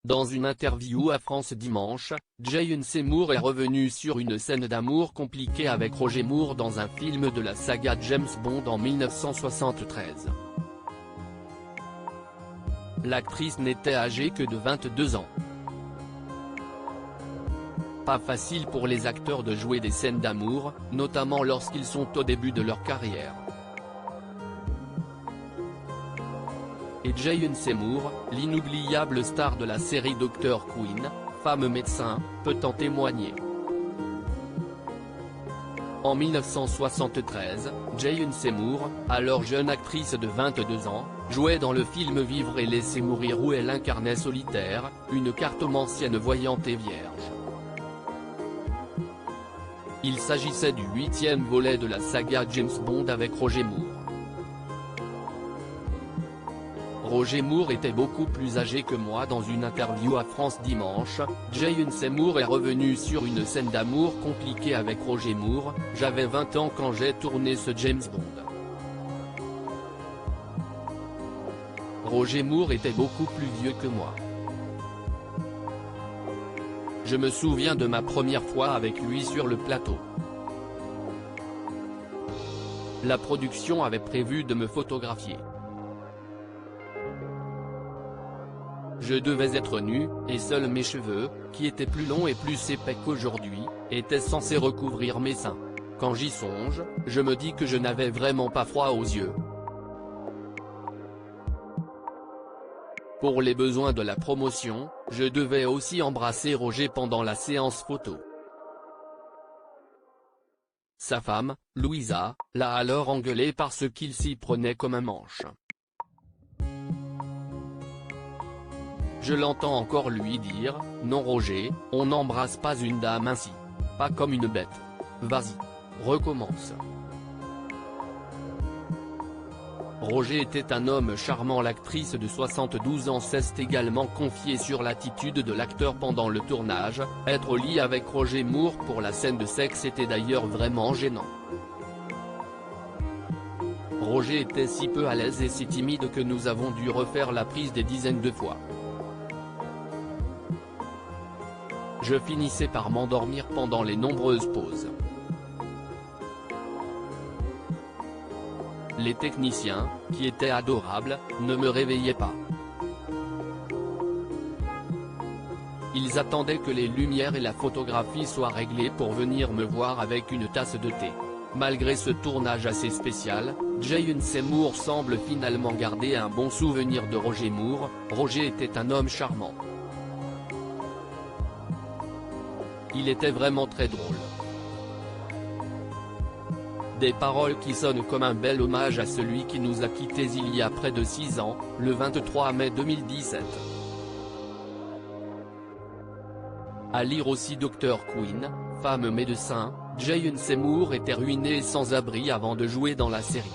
Dans une interview à France Dimanche, Jayun Seymour est revenu sur une scène d'amour compliquée avec Roger Moore dans un film de la saga James Bond en 1973. L'actrice n'était âgée que de 22 ans. Pas facile pour les acteurs de jouer des scènes d'amour, notamment lorsqu'ils sont au début de leur carrière. Et Jayun Seymour, l'inoubliable star de la série Dr Quinn, femme médecin, peut en témoigner. En 1973, Jayun Seymour, alors jeune actrice de 22 ans, jouait dans le film Vivre et laisser mourir où elle incarnait Solitaire, une cartomancienne voyante et vierge. Il s'agissait du 8e volet de la saga James Bond avec Roger Moore. Roger Moore était beaucoup plus âgé que moi. Dans une interview à France Dimanche, Jayun Seymour est revenu sur une scène d'amour compliquée avec Roger Moore. J'avais 20 ans quand j'ai tourné ce James Bond. Roger Moore était beaucoup plus vieux que moi. Je me souviens de ma première fois avec lui sur le plateau. La production avait prévu de me photographier. Je devais être nu, et seuls mes cheveux, qui étaient plus longs et plus épais qu'aujourd'hui, étaient censés recouvrir mes seins. Quand j'y songe, je me dis que je n'avais vraiment pas froid aux yeux. Pour les besoins de la promotion, je devais aussi embrasser Roger pendant la séance photo. Sa femme, Louisa, l'a alors engueulé parce qu'il s'y prenait comme un manche. Je l'entends encore lui dire, « Non Roger, on n'embrasse pas une dame ainsi. Pas comme une bête. Vas-y. Recommence. » Roger était un homme charmant. L'actrice de 72 ans s'est également confiée sur l'attitude de l'acteur pendant le tournage. Être au lit avec Roger Moore pour la scène de sexe était d'ailleurs vraiment gênant. Roger était si peu à l'aise et si timide que nous avons dû refaire la prise des dizaines de fois. Je finissais par m'endormir pendant les nombreuses pauses. Les techniciens, qui étaient adorables, ne me réveillaient pas. Ils attendaient que les lumières et la photographie soient réglées pour venir me voir avec une tasse de thé. Malgré ce tournage assez spécial, Jayun Seymour semble finalement garder un bon souvenir de Roger Moore. Roger était un homme charmant. Il était vraiment très drôle. Des paroles qui sonnent comme un bel hommage à celui qui nous a quittés il y a près de 6 ans, le 23 mai 2017. À lire aussi Dr Quinn, femme médecin, Jayun Seymour était ruinée et sans abri avant de jouer dans la série.